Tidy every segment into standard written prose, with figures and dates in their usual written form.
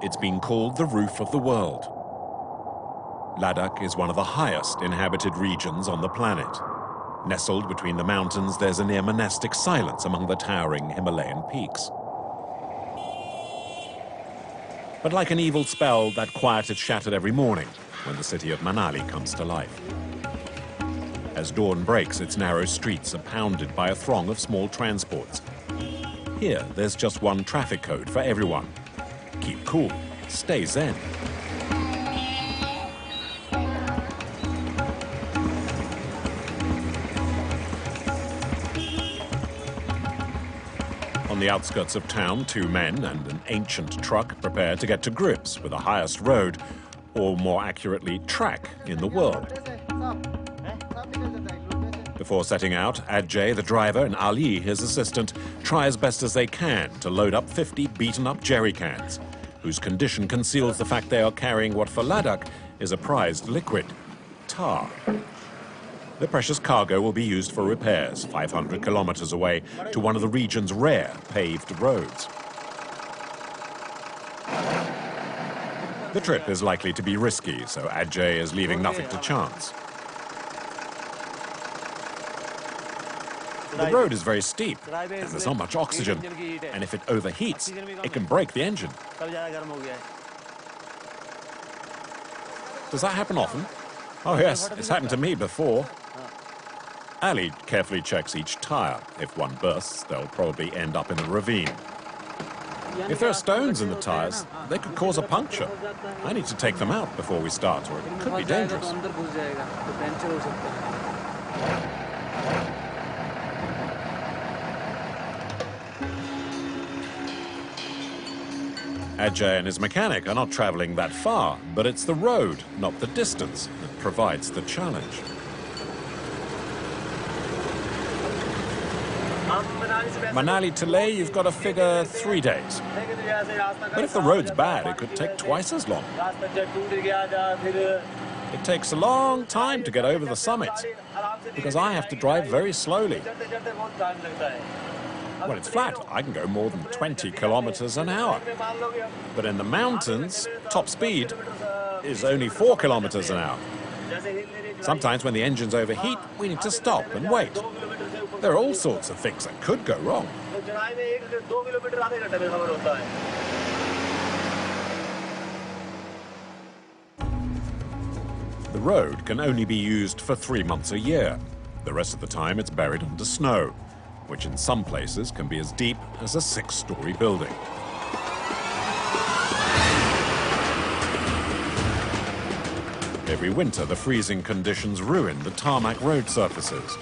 It's been called the roof of the world. Ladakh is one of the highest inhabited regions on the planet. Nestled between the mountains, there's a near monastic silence among the towering Himalayan peaks. But like an evil spell, that quiet is shattered every morning when the city of Manali comes to life. As dawn breaks, its narrow streets are pounded by a throng of small transports. Here, there's just one traffic code for everyone. Keep cool, stay zen. On the outskirts of town, two men and an ancient truck prepare to get to grips with the highest road, or more accurately, track in the world. Before setting out, Adjay, the driver, and Ali, his assistant, try as best as they can to load up 50 beaten-up jerry cans, whose condition conceals the fact they are carrying what for Ladakh is a prized liquid, tar. The precious cargo will be used for repairs 500 kilometers away to one of the region's rare paved roads. The trip is likely to be risky, so Adjay is leaving nothing to chance. The road is very steep, and there's not much oxygen, and if it overheats, it can break the engine. Does that happen often? Oh yes, it's happened to me before. Ali carefully checks each tire. If one bursts, they'll probably end up in a ravine. If there are stones in the tires, they could cause a puncture. I need to take them out before we start, or it could be dangerous. Adjay and his mechanic are not traveling that far, but it's the road, not the distance, that provides the challenge. Manali to Leh, you've got to figure 3 days. But if the road's bad, it could take twice as long. It takes a long time to get over the summits, because I have to drive very slowly. When it's flat, I can go more than 20 kilometers an hour. But in the mountains, top speed is only 4 kilometers an hour. Sometimes when the engines overheat, we need to stop and wait. There are all sorts of things that could go wrong. The road can only be used for 3 months a year. The rest of the time it's buried under snow, which in some places can be as deep as a 6-story building. Every winter, the freezing conditions ruin the tarmac road surfaces.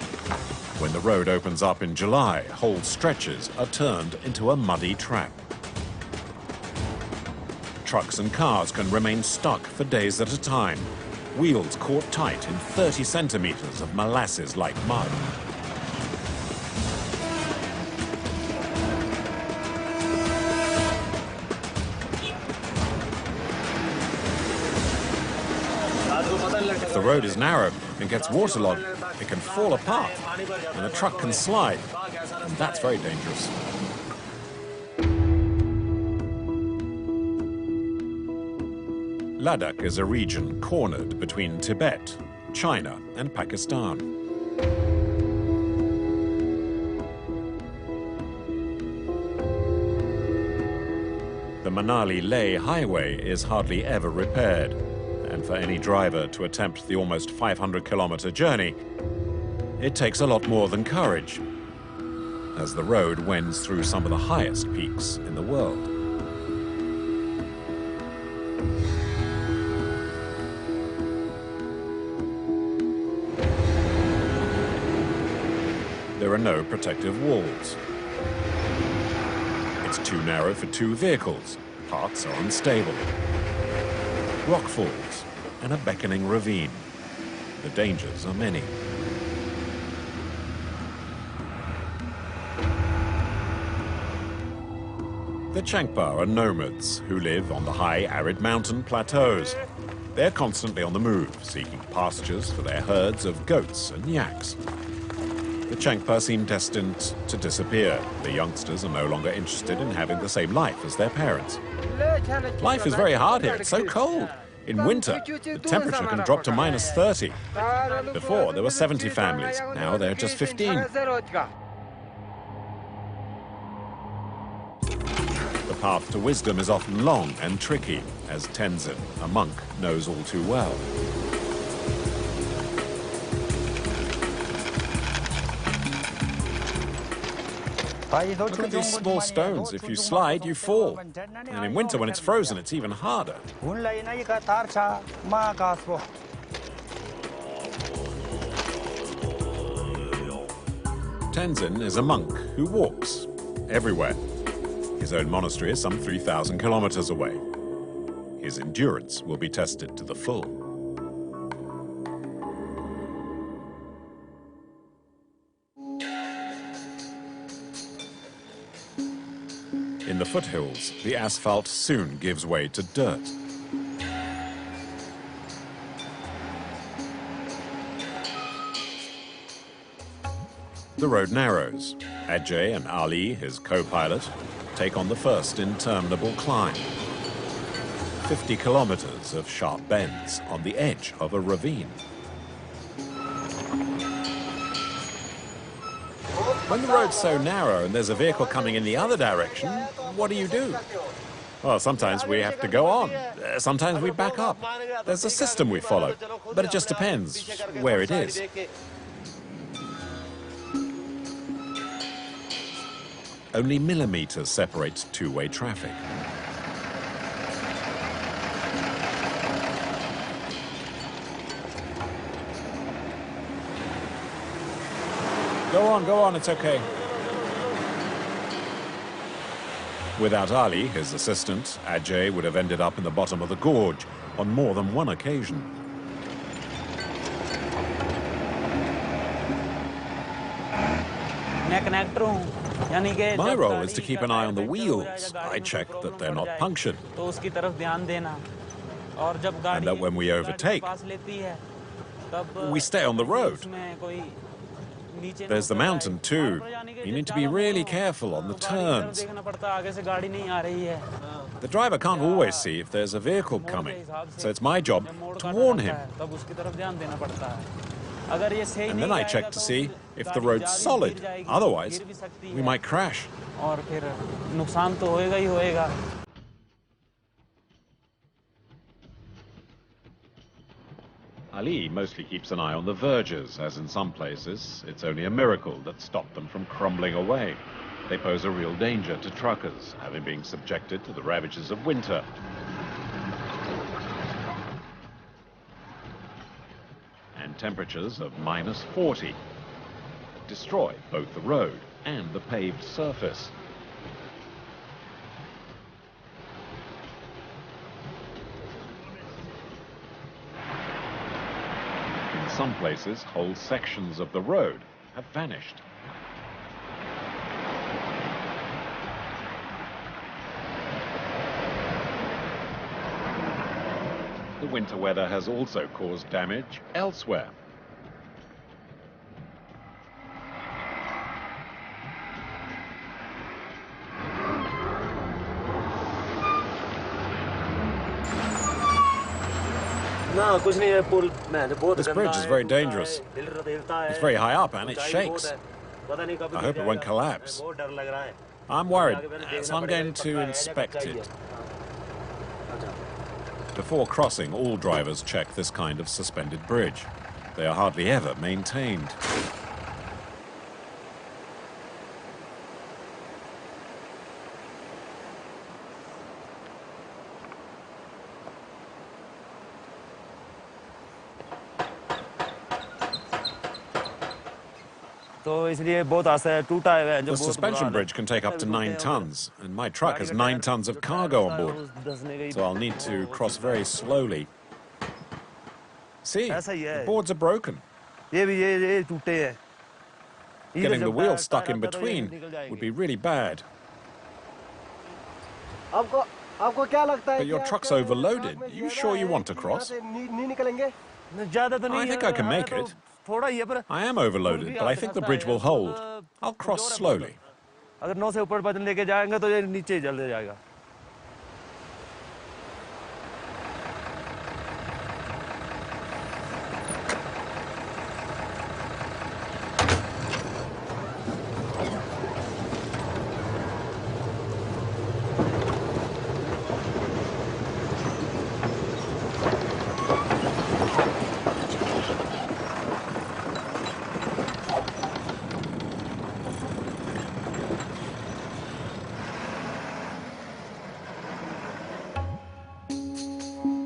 When the road opens up in July, whole stretches are turned into a muddy trap. Trucks and cars can remain stuck for days at a time, wheels caught tight in 30 centimeters of molasses-like mud. If the road is narrow and gets waterlogged, it can fall apart, and the truck can slide, and that's very dangerous. Ladakh is a region cornered between Tibet, China, and Pakistan. The Manali-Leh highway is hardly ever repaired, and for any driver to attempt the almost 500-kilometer journey, it takes a lot more than courage, as the road wends through some of the highest peaks in the world. There are no protective walls. It's too narrow for 2 vehicles. Parts are unstable. Rock falls and a beckoning ravine. The dangers are many. The Changpa are nomads who live on the high, arid mountain plateaus. They're constantly on the move, seeking pastures for their herds of goats and yaks. The Changpa seem destined to disappear. The youngsters are no longer interested in having the same life as their parents. Life is very hard here. It's so cold. In winter, the temperature can drop to -30. Before, there were 70 families. Now there are just 15. The path to wisdom is often long and tricky, as Tenzin, a monk, knows all too well. Look at these small stones. If you slide, you fall. And in winter, when it's frozen, it's even harder. Tenzin is a monk who walks everywhere. His own monastery is some 3,000 kilometers away. His endurance will be tested to the full. In the foothills, the asphalt soon gives way to dirt. The road narrows. Adjay and Ali, his co-pilot, take on the first interminable climb. 50 kilometers of sharp bends on the edge of a ravine. When the road's so narrow and there's a vehicle coming in the other direction, what do? Well, sometimes we have to go on. Sometimes we back up. There's a system we follow, but it just depends where it is. Only millimeters separate two-way traffic. Go on, it's okay. Without Ali, his assistant, Adjay would have ended up in the bottom of the gorge on more than one occasion. My role is to keep an eye on the wheels. I check that they're not punctured. And that when we overtake, we stay on the road. There's the mountain too. You need to be really careful on the turns. The driver can't always see if there's a vehicle coming, so it's my job to warn him. And then I check to see if the road's solid. Otherwise, we might crash. Ali mostly keeps an eye on the verges, as in some places, it's only a miracle that stopped them from crumbling away. They pose a real danger to truckers, having been subjected to the ravages of winter. And temperatures of -40 destroy both the road and the paved surface. In some places, whole sections of the road have vanished. The winter weather has also caused damage elsewhere. This bridge is very dangerous. It's very high up and it shakes. I hope it won't collapse. I'm worried, so I'm going to inspect it. Before crossing, all drivers check this kind of suspended bridge. They are hardly ever maintained. The suspension bridge can take up to 9 tons, and my truck has 9 tons of cargo on board, so I'll need to cross very slowly. See, the boards are broken. Getting the wheel stuck in between would be really bad. But your truck's overloaded. You sure you want to cross? I think I can make it. I am overloaded, but I think the bridge will hold. I'll cross slowly. अगर 9 से ऊपर वजन लेके जाएंगे तो ये नीचे ही चले जाएगा.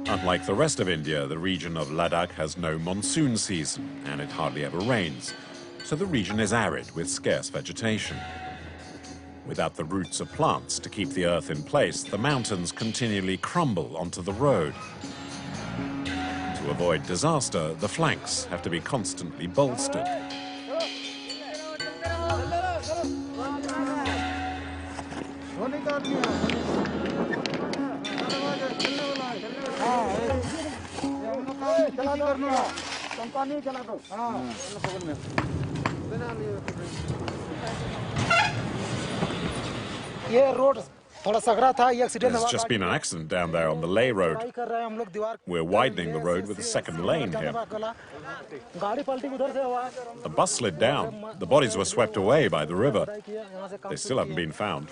Unlike the rest of India, the region of Ladakh has no monsoon season, and it hardly ever rains, so the region is arid with scarce vegetation. Without the roots of plants to keep the earth in place, the mountains continually crumble onto the road. To avoid disaster, the flanks have to be constantly bolstered. There's just been an accident down there on the Leh road. We're widening the road with a second lane here. The bus slid down. The bodies were swept away by the river. They still haven't been found.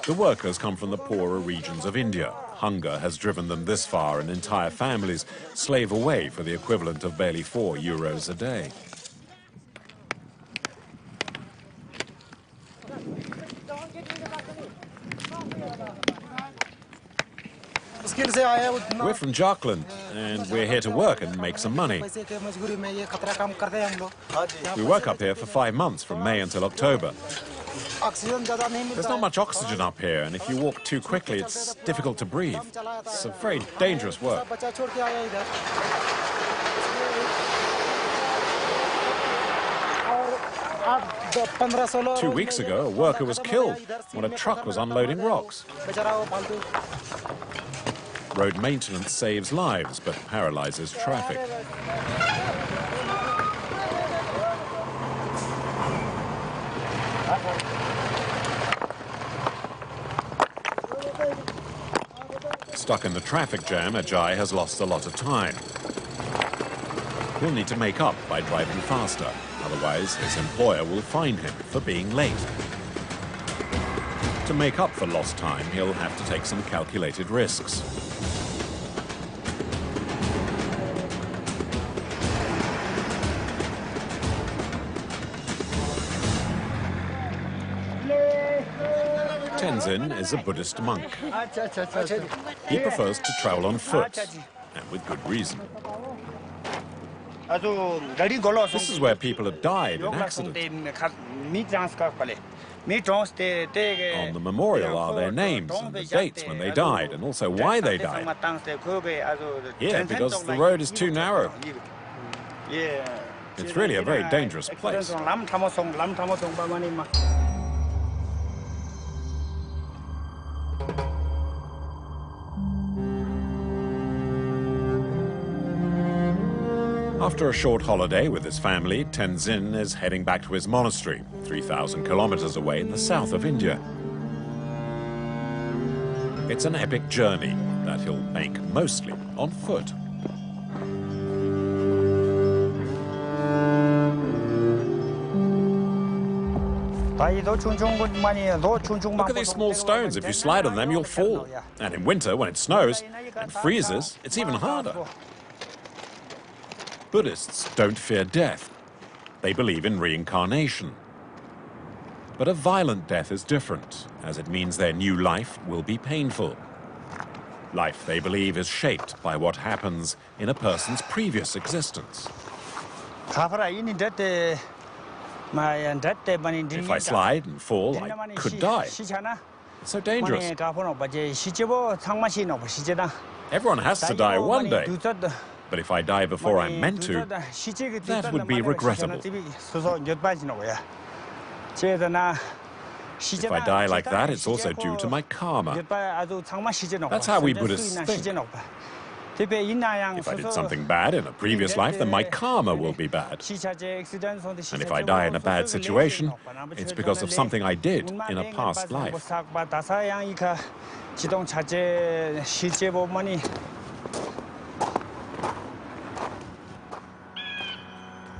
The workers come from the poorer regions of India. Hunger has driven them this far, and entire families slave away for the equivalent of barely €4 a day. We're from Jharkhand, and we're here to work and make some money. We work up here for 5 months, from May until October. There's not much oxygen up here, and if you walk too quickly, it's difficult to breathe. It's a very dangerous work. 2 weeks ago, a worker was killed when a truck was unloading rocks. Road maintenance saves lives, but paralyzes traffic. Stuck in the traffic jam, Adjay has lost a lot of time. He'll need to make up by driving faster, otherwise his employer will fine him for being late. To make up for lost time, he'll have to take some calculated risks. Tenzin is a Buddhist monk. He prefers to travel on foot, and with good reason. This is where people have died in accidents. On the memorial are their names and the dates when they died, and also why they died. Here, because the road is too narrow. It's really a very dangerous place. After a short holiday with his family, Tenzin is heading back to his monastery, 3,000 kilometers away in the south of India. It's an epic journey that he'll make mostly on foot. Look at these small stones. If you slide on them, you'll fall. And in winter, when it snows and freezes, it's even harder. Buddhists don't fear death. They believe in reincarnation. But a violent death is different, as it means their new life will be painful. Life, they believe, is shaped by what happens in a person's previous existence. If I slide and fall, I could die. It's so dangerous. Everyone has to die one day. But if I die before I'm meant to, that would be regrettable. If I die like that, it's also due to my karma. That's how we Buddhists think. If I did something bad in a previous life, then my karma will be bad. And if I die in a bad situation, it's because of something I did in a past life.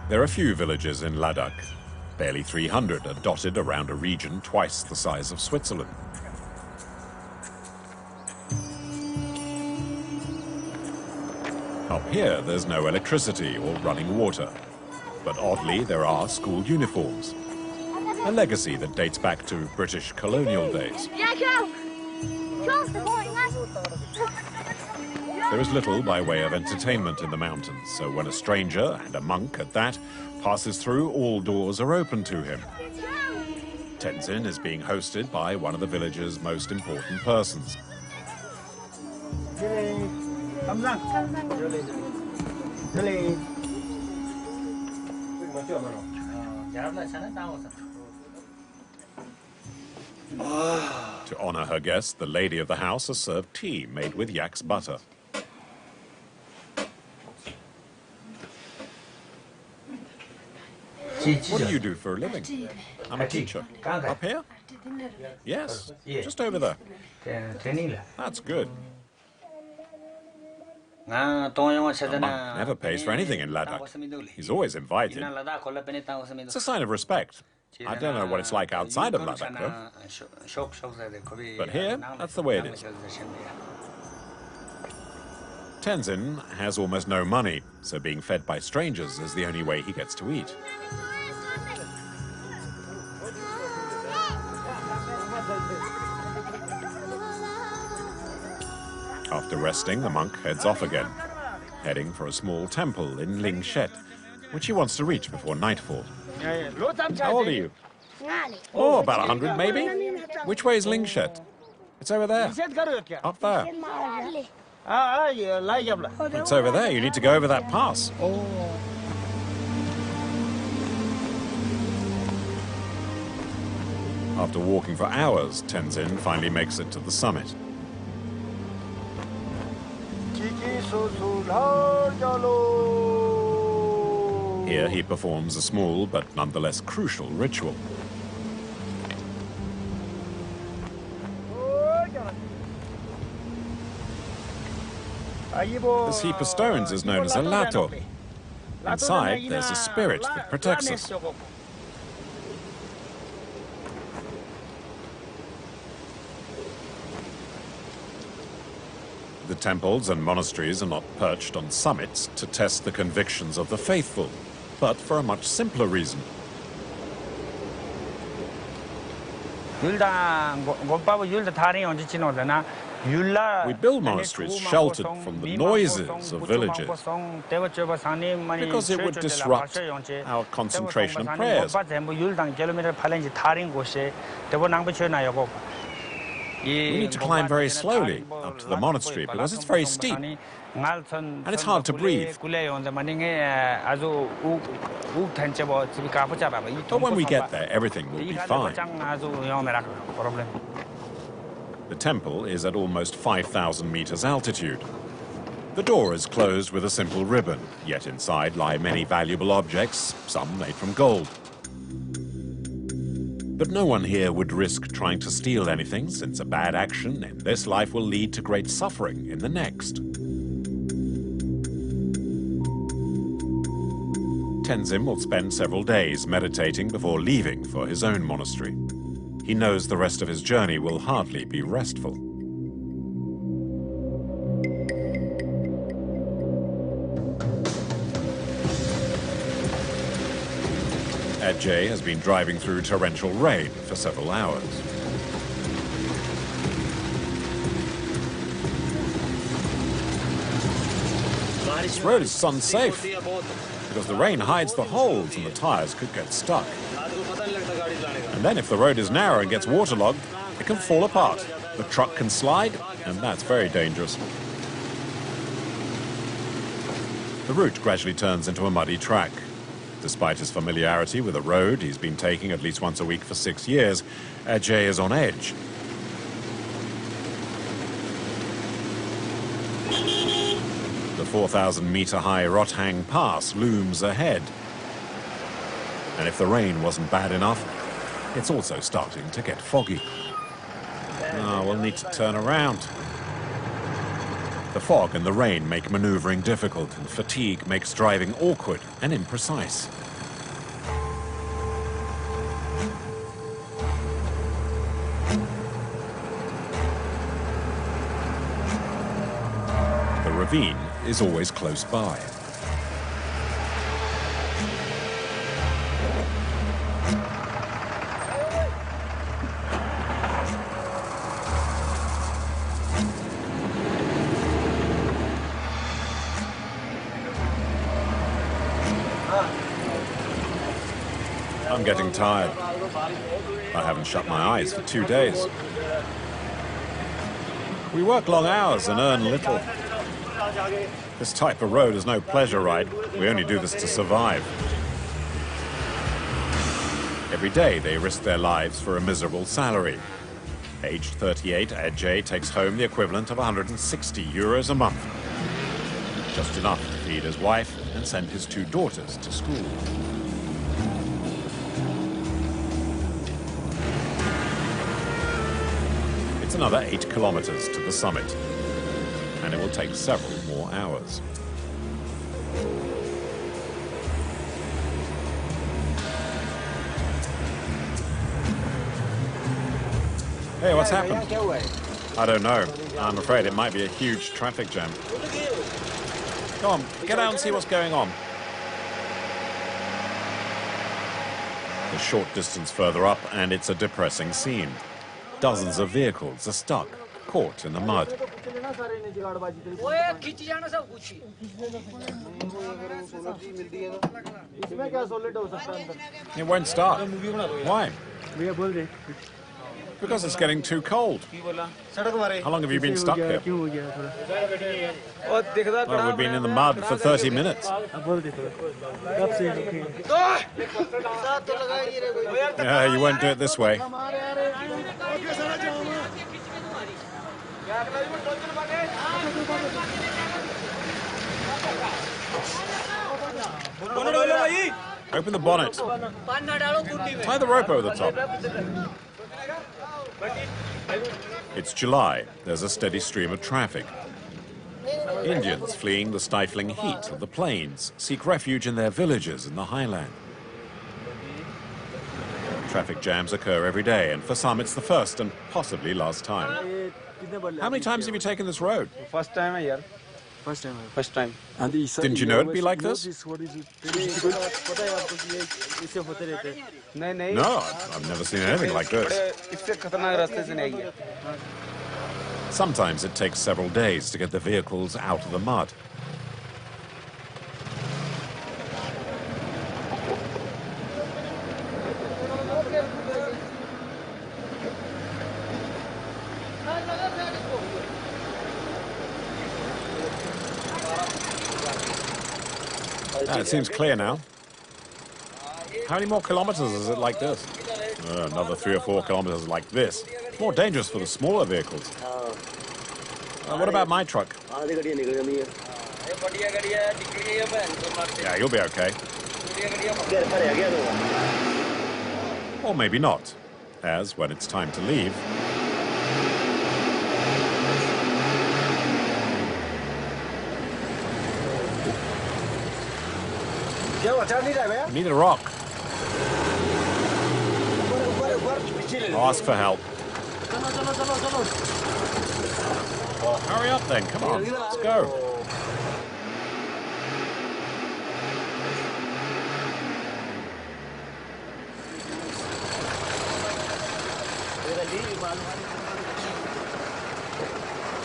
There are few villages in Ladakh. Barely 300 are dotted around a region twice the size of Switzerland. Up here, there's no electricity or running water. But oddly, there are school uniforms. A legacy that dates back to British colonial days. There is little by way of entertainment in the mountains, so when a stranger, and a monk at that, passes through, all doors are open to him. Tenzin is being hosted by one of the village's most important persons. To honor her guests, the lady of the house has served tea made with yak's butter. What do you do for a living? I'm a teacher. Up here? Yes, just over there. That's good. A monk never pays for anything in Ladakh. He's always invited. It's a sign of respect. I don't know what it's like outside of Ladakh, though. But here, that's the way it is. Tenzin has almost no money, so being fed by strangers is the only way he gets to eat. After resting, the monk heads off again, heading for a small temple in Lingshet, which he wants to reach before nightfall. How old are you? Oh, about 100 maybe? Which way is Lingshet? It's over there. Up there. It's over there. You need to go over that pass. After walking for hours, Tenzin finally makes it to the summit. Here he performs a small but nonetheless crucial ritual. This heap of stones is known as a lato. Inside, there's a spirit that protects us. The temples and monasteries are not perched on summits to test the convictions of the faithful, but for a much simpler reason. We build monasteries sheltered from the noises of villages because it would disrupt our concentration and prayers. We need to climb very slowly up to the monastery because it's very steep and it's hard to breathe. But when we get there, everything will be fine. The temple is at almost 5,000 meters altitude. The door is closed with a simple ribbon, yet inside lie many valuable objects, some made from gold. But no one here would risk trying to steal anything, since a bad action in this life will lead to great suffering in the next. Tenzin will spend several days meditating before leaving for his own monastery. He knows the rest of his journey will hardly be restful. Adjay has been driving through torrential rain for several hours. This road is unsafe because the rain hides the holes and the tires could get stuck. And then if the road is narrow and gets waterlogged, it can fall apart. The truck can slide, and that's very dangerous. The route gradually turns into a muddy track. Despite his familiarity with the road he's been taking at least once a week for 6 years, Adjay is on edge. 4,000-meter-high Rothang Pass looms ahead. And if the rain wasn't bad enough, it's also starting to get foggy. Oh, we'll need to turn around. The fog and the rain make maneuvering difficult, and fatigue makes driving awkward and imprecise. The ravine is always close by. I'm getting tired. I haven't shut my eyes for 2 days. We work long hours and earn little. This type of road is no pleasure ride. We only do this to survive. Every day they risk their lives for a miserable salary. Aged 38, Adjay takes home the equivalent of 160 euros a month. Just enough to feed his wife and send his 2 daughters to school. It's another 8 kilometers to the summit, and it will take several more hours. Hey, what's happened? I don't know. I'm afraid it might be a huge traffic jam. Come on, get out and see what's going on. A short distance further up, and it's a depressing scene. Dozens of vehicles are stuck, caught in the mud. It won't start. Why? Because it's getting too cold. How long have you been stuck here? Well, we've been in the mud for 30 minutes. Yeah, you won't do it this way. Open the bonnet. Tie the rope over the top. It's July. There's a steady stream of traffic. Indians fleeing the stifling heat of the plains seek refuge in their villages in the highland. Traffic jams occur every day, and for some it's the first and possibly last time. How many times have you taken this road? First time here. First time. Didn't you know it'd be like this? No, I've never seen anything like this. Sometimes it takes several days to get the vehicles out of the mud. It seems clear now. How many more kilometers is it like this? Another 3 or 4 kilometers like this. It's more dangerous for the smaller vehicles. What about my truck? Yeah, you'll be okay. Or maybe not, as when it's time to leave, you need a rock. Ask for help. Hurry up then, come on, let's go.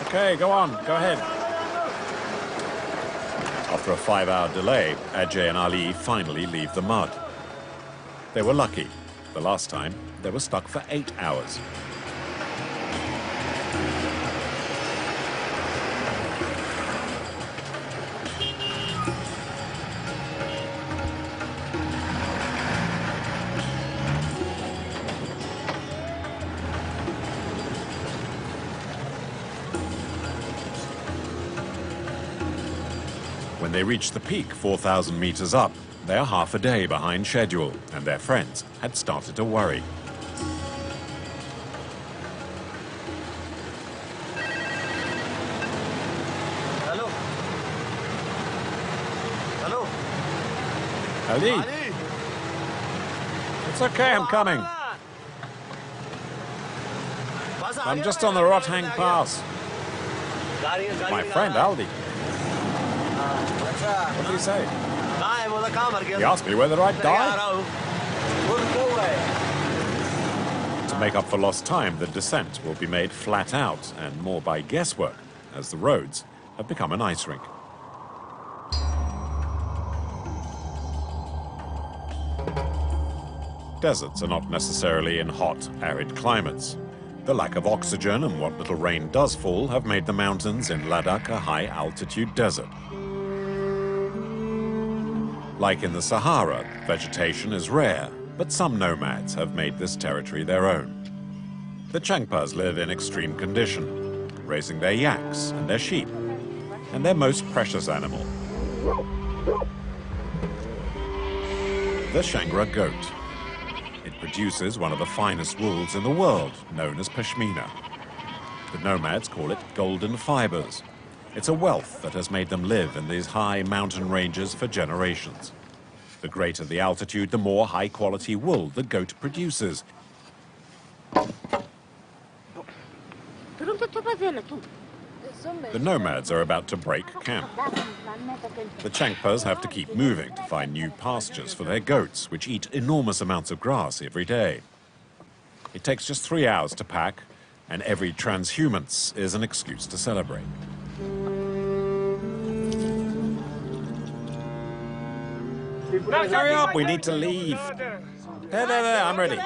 Okay, go on, go ahead. After a 5-hour delay, Adjay and Ali finally leave the mud. They were lucky. The last time, they were stuck for 8 hours. they reach the peak 4,000 meters up, they are half a day behind schedule, and their friends had started to worry. Hello. Hello. Ali, Ali. it's okay, I'm coming. I'm just on the Rothang Pass. My friend Aldi. What did he say? He asked me whether I'd die. To make up for lost time, the descent will be made flat out and more by guesswork, as the roads have become an ice rink. Deserts are not necessarily in hot, arid climates. The lack of oxygen and what little rain does fall have made the mountains in Ladakh a high-altitude desert. Like in the Sahara, vegetation is rare, but some nomads have made this territory their own. The Changpas live in extreme condition, raising their yaks and their sheep, and their most precious animal, the Shangra goat. It produces one of the finest wools in the world, known as pashmina. The nomads call it golden fibers. It's a wealth that has made them live in these high mountain ranges for generations. The greater the altitude, the more high-quality wool the goat produces. The nomads are about to break camp. The Changpas have to keep moving to find new pastures for their goats, which eat enormous amounts of grass every day. It takes just 3 hours to pack, and every transhumance is an excuse to celebrate. Hurry up, we need to leave. There, I'm ready.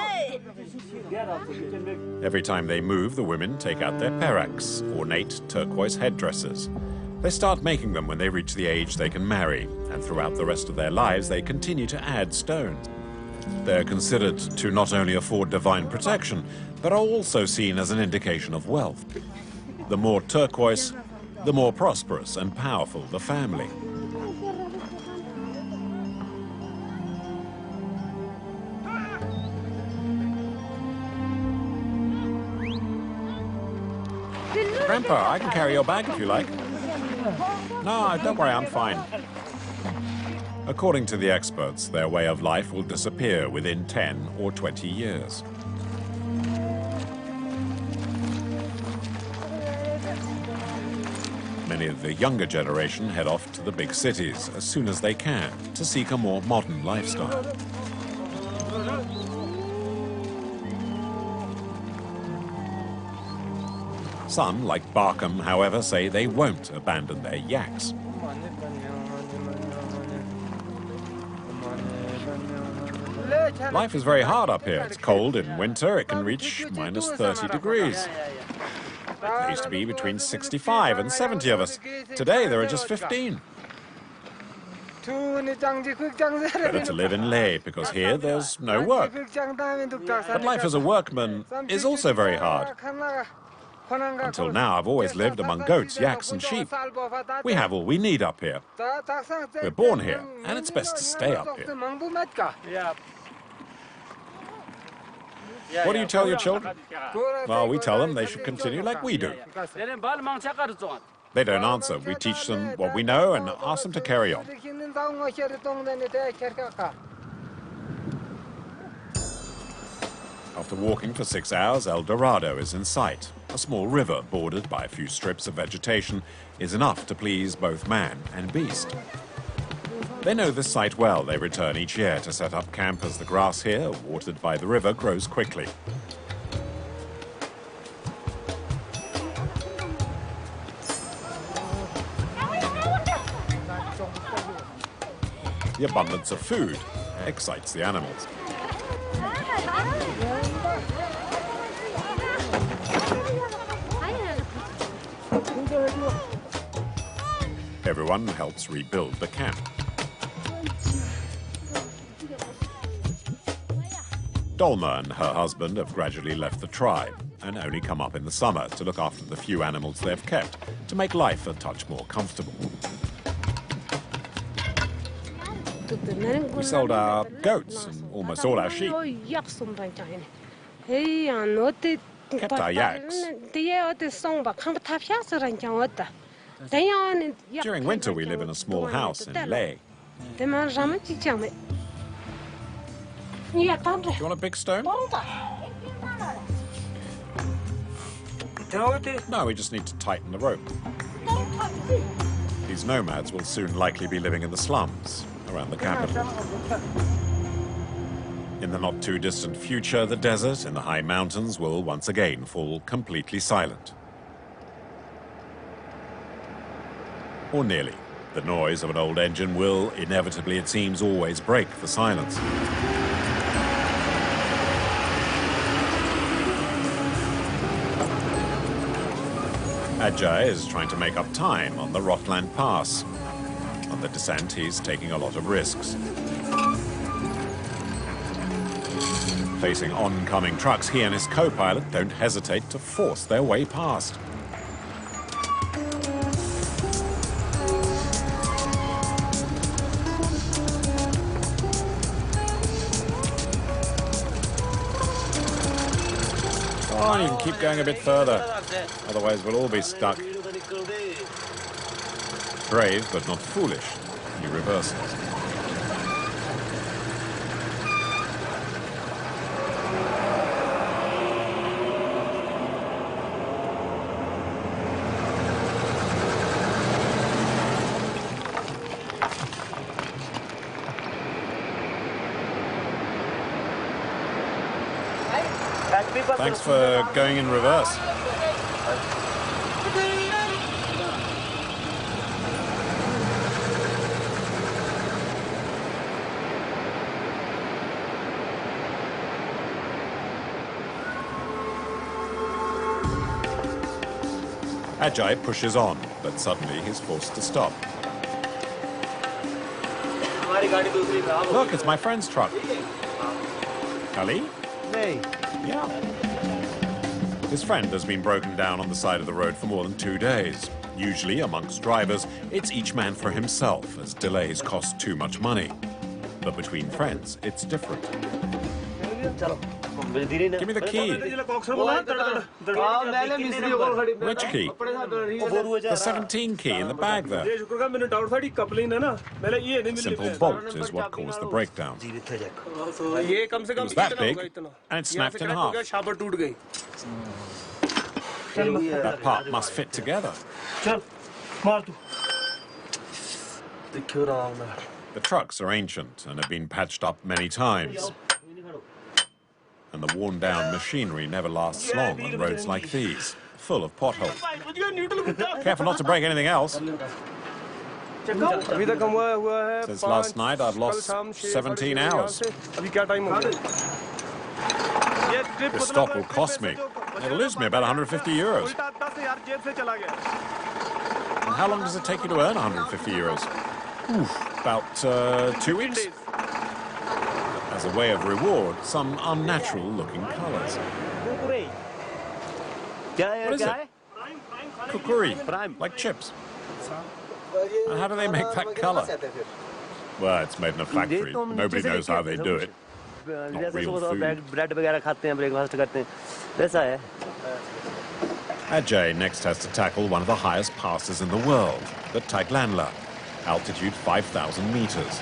Every time they move, the women take out their peraks, ornate turquoise headdresses. They start making them when they reach the age they can marry, and throughout the rest of their lives they continue to add stones. They're considered to not only afford divine protection, but are also seen as an indication of wealth. The more turquoise, the more prosperous and powerful the family. Grandpa, I can carry your bag if you like. No, don't worry, I'm fine. According to the experts, their way of life will disappear within 10 or 20 years. Many of the younger generation head off to the big cities as soon as they can to seek a more modern lifestyle. Some, like Barkham, however, say they won't abandon their yaks. Life is very hard up here. It's cold in winter. It can reach minus 30 degrees. There used to be between 65 and 70 of us. Today, there are just 15. Better to live in Leh, because here there's no work. But life as a workman is also very hard. Until now, I've always lived among goats, yaks and sheep. We have all we need up here. We're born here, and it's best to stay up here. What do you tell your children? Well, we tell them they should continue like we do. They don't answer. We teach them what we know and ask them to carry on. After walking for 6 hours, El Dorado is in sight. A small river bordered by a few strips of vegetation is enough to please both man and beast. They know this site well. They return each year to set up camp as the grass here, watered by the river, grows quickly. The abundance of food excites the animals. Everyone helps rebuild the camp. Dolma and her husband have gradually left the tribe and only come up in the summer to look after the few animals they've kept to make life a touch more comfortable. We sold our goats and almost all our sheep. Kept our yaks. During winter, we live in a small house in Leh. Do you want a big stone? No, we just need to tighten the rope. These nomads will soon likely be living in the slums around the capital. In the not-too-distant future, the desert and the high mountains will once again fall completely silent. Or nearly. The noise of an old engine will, inevitably it seems, always break the silence. Adjay is trying to make up time on the Rotland Pass. On the descent, he's taking a lot of risks. Facing oncoming trucks, he and his co-pilot don't hesitate to force their way past. Come on, you can keep going a bit further. Otherwise, we'll all be stuck. Brave, but not foolish. He reverses. Thanks for going in reverse. Adjay pushes on, but suddenly he's forced to stop. Look, it's my friend's truck. Ali? Yeah. His friend has been broken down on the side of the road for more than 2 days. Usually, amongst drivers, it's each man for himself, as delays cost too much money. But between friends, it's different. Give me the key. Which key? The 17 key in the bag there. Simple bolt is what caused the breakdown. It was that big, and it snapped in half. That part must fit together. The trucks are ancient and have been patched up many times. And the worn-down machinery never lasts long on roads like these, full of potholes. Careful not to break anything else. Since last night, I've lost 17 hours. This stop will cost me. It'll lose me about 150 euros. And how long does it take you to earn 150 euros? About 2 weeks. As a way of reward, some unnatural-looking colours. What is it? Kukuri, like chips. And how do they make that colour? Well, it's made in a factory. Nobody knows how they do it. Not real food. Adjay next has to tackle one of the highest passes in the world, the Taiglanla, altitude 5,000 meters.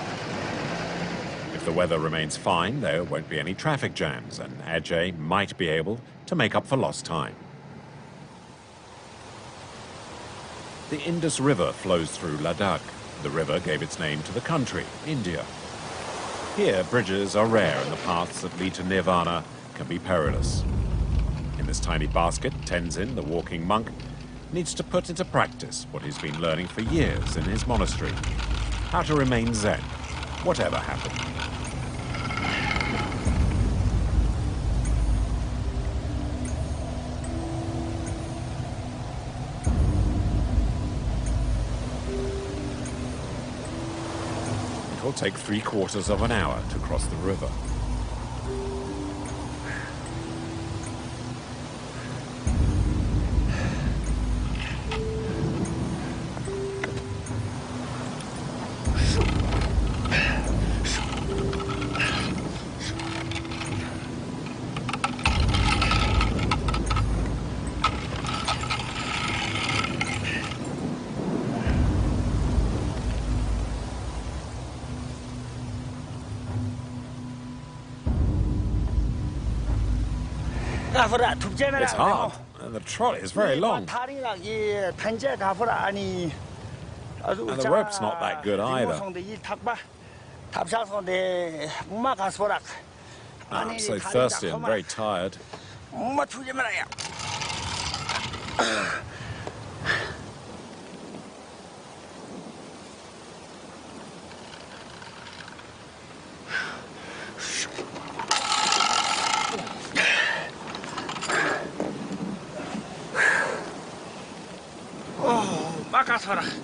If the weather remains fine, there won't be any traffic jams, and Adjay might be able to make up for lost time. The Indus River flows through Ladakh. The river gave its name to the country, India. Here, bridges are rare, and the paths that lead to nirvana can be perilous. In this tiny basket, Tenzin, the walking monk, needs to put into practice what he's been learning for years in his monastery. How to remain Zen, whatever happens. It will take 3/4 of an hour to cross the river. It's hard, and the trolley is very long. And the rope's not that good either. I'm so thirsty and very tired.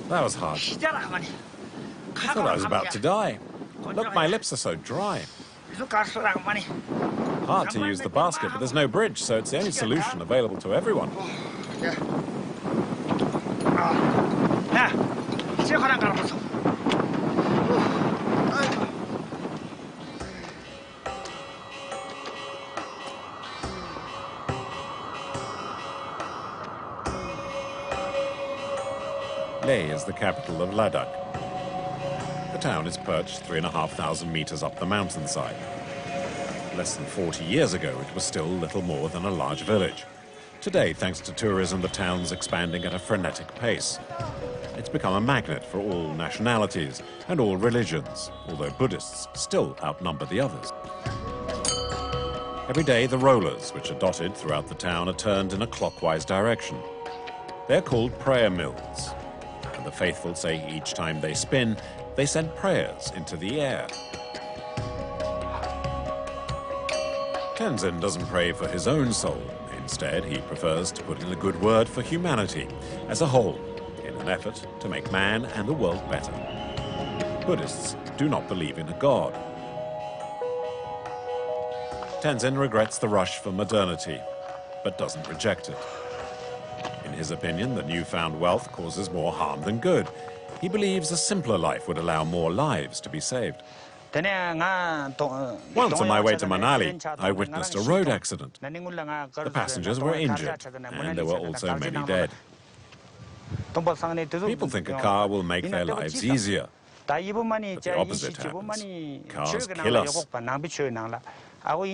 That was hard. I thought I was about to die. Look, my lips are so dry. Hard to use the basket, but there's no bridge, so it's the only solution available to everyone. Leh is the capital of Ladakh. The town is perched 3,500 meters up the mountainside. Less than 40 years ago, it was still little more than a large village. Today, thanks to tourism, the town's expanding at a frenetic pace. It's become a magnet for all nationalities and all religions, although Buddhists still outnumber the others. Every day, the rollers, which are dotted throughout the town, are turned in a clockwise direction. They're called prayer mills. And the faithful say each time they spin, they send prayers into the air. Tenzin doesn't pray for his own soul. Instead, he prefers to put in a good word for humanity as a whole, in an effort to make man and the world better. Buddhists do not believe in a god. Tenzin regrets the rush for modernity, but doesn't reject it. In his opinion, the newfound wealth causes more harm than good. He believes a simpler life would allow more lives to be saved. Once on my way to Manali, I witnessed a road accident. The passengers were injured, and there were also many dead. People think a car will make their lives easier, but the opposite happens. Cars kill us.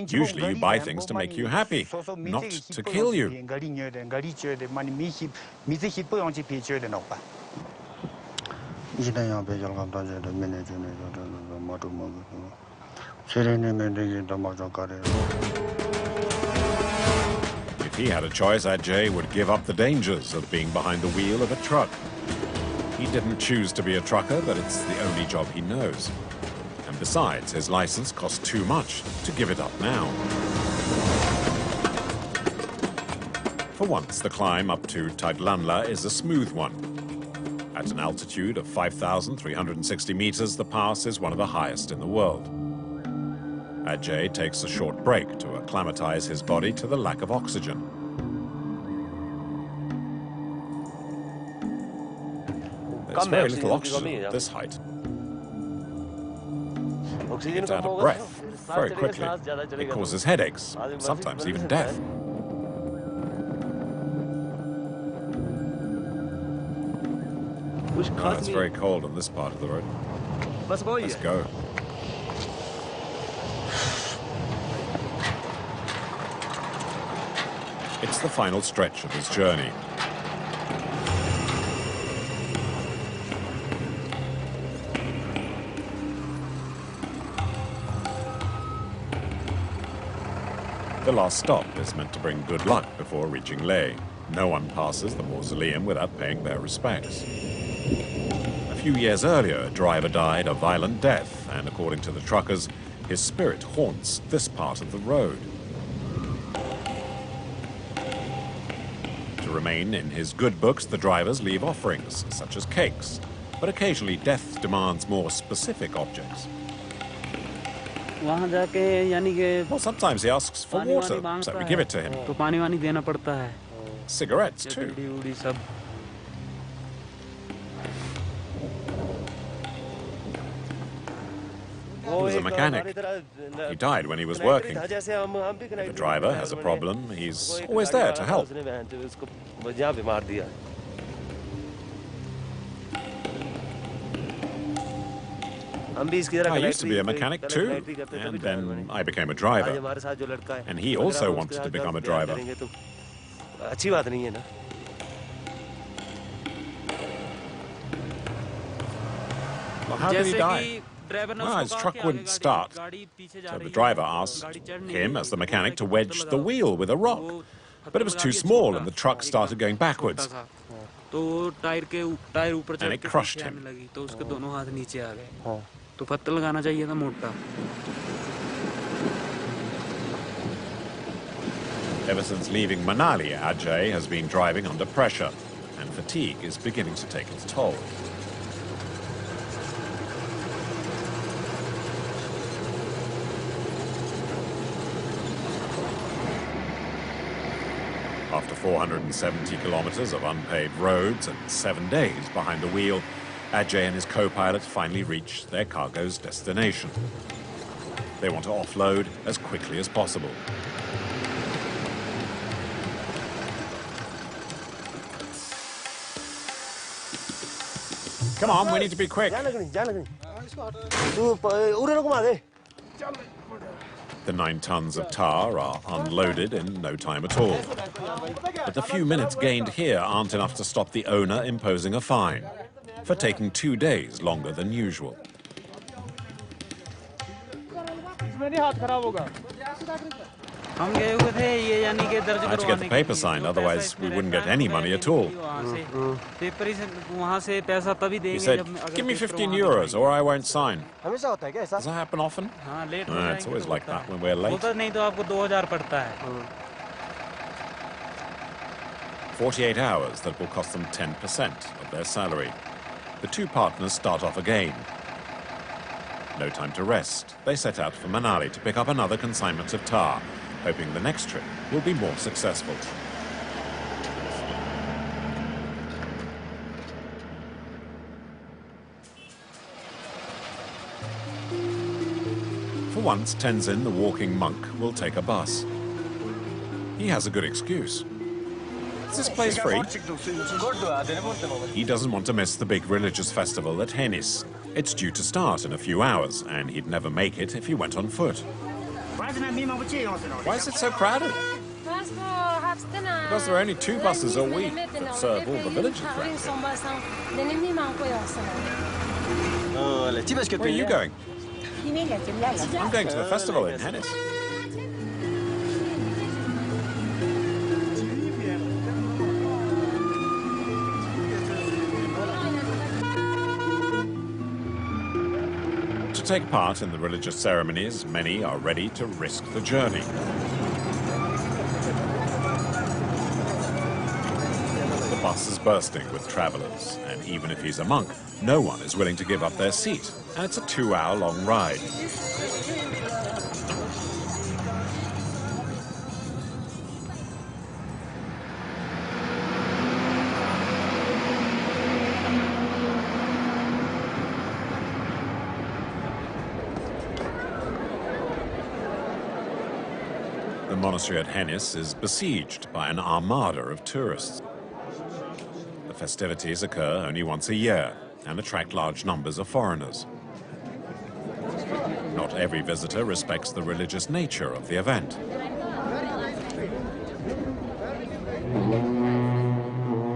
Usually you buy things to make you happy, not to kill you. If he had a choice, Adjay would give up the dangers of being behind the wheel of a truck. He didn't choose to be a trucker, but it's the only job he knows. And besides, his license costs too much to give it up now. For once, the climb up to Taglanla is a smooth one. At an altitude of 5,360 meters, the pass is one of the highest in the world. Adjay takes a short break to acclimatize his body to the lack of oxygen. There's very little oxygen at this height. He gets out of breath very quickly. It causes headaches, sometimes even death. Oh, it's very cold on this part of the road. Let's go. It's the final stretch of his journey. The last stop is meant to bring good luck before reaching Leh. No one passes the mausoleum without paying their respects. A few years earlier, a driver died a violent death, and according to the truckers, his spirit haunts this part of the road. To remain in his good books, the drivers leave offerings, such as cakes, but occasionally death demands more specific objects. Well, sometimes he asks for water, so we give it to him. Cigarettes, too. He was a mechanic. He died when he was working. If the driver has a problem, he's always there to help. I used to be a mechanic too, and then I became a driver. And he also wanted to become a driver. Well, how did he die? Well, his truck wouldn't start, so the driver asked him, as the mechanic, to wedge the wheel with a rock. But it was too small and the truck started going backwards. And it crushed him. Ever since leaving Manali, Adjay has been driving under pressure, and fatigue is beginning to take its toll. After 470 kilometers of unpaved roads and 7 days behind the wheel, Adjay and his co-pilot finally reach their cargo's destination. They want to offload as quickly as possible. Come on, we need to be quick. The 9 tons of tar are unloaded in no time at all. But the few minutes gained here aren't enough to stop the owner imposing a fine for taking 2 days longer than usual. I had to get the paper signed, otherwise we wouldn't get any money at all. He said, give me 15 euros or I won't sign. Does that happen often? It's always like that when we're late. 48 hours that will cost them 10% of their salary. The 2 partners start off again. No time to rest. They set out for Manali to pick up another consignment of tar, hoping the next trip will be more successful. For once, Tenzin, the walking monk, will take a bus. He has a good excuse. Is this place free? He doesn't want to miss the big religious festival at Hennis. It's due to start in a few hours, and he'd never make it if he went on foot. Why is it so crowded? Because there are only 2 buses a week that serve all the villages around here. Where are you going? I'm going to the festival in Hennis. To take part in the religious ceremonies, many are ready to risk the journey. The bus is bursting with travelers, and even if he's a monk, no one is willing to give up their seat, and it's a 2-hour-long ride. The monastery at Hennis is besieged by an armada of tourists. The festivities occur only once a year and attract large numbers of foreigners. Not every visitor respects the religious nature of the event.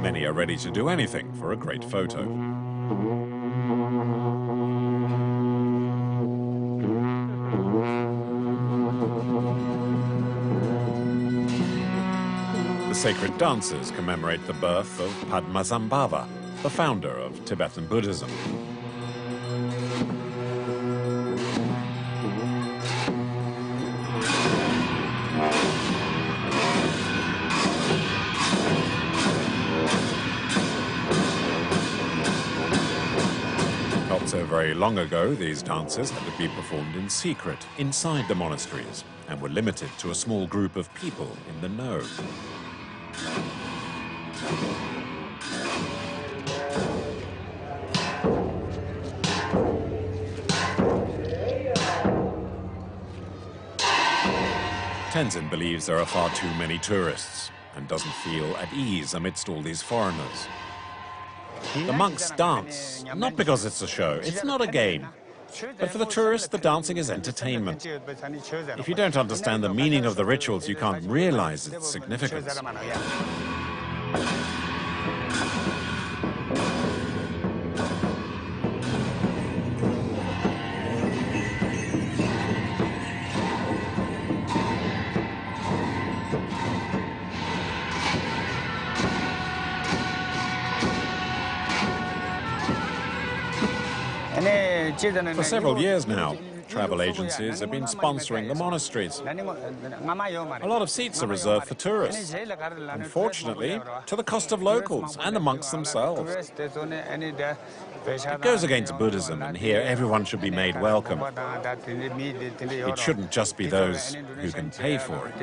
Many are ready to do anything for a great photo. The sacred dances commemorate the birth of Padmasambhava, the founder of Tibetan Buddhism. Not so very long ago, these dances had to be performed in secret inside the monasteries and were limited to a small group of people in the know. Tenzin believes there are far too many tourists and doesn't feel at ease amidst all these foreigners. The monks dance, not because it's a show, it's not a game. But for the tourists, the dancing is entertainment. If you don't understand the meaning of the rituals, you can't realize its significance. For several years now, travel agencies have been sponsoring the monasteries. A lot of seats are reserved for tourists, unfortunately, to the cost of locals and the monks themselves. It goes against Buddhism, and here everyone should be made welcome. It shouldn't just be those who can pay for it.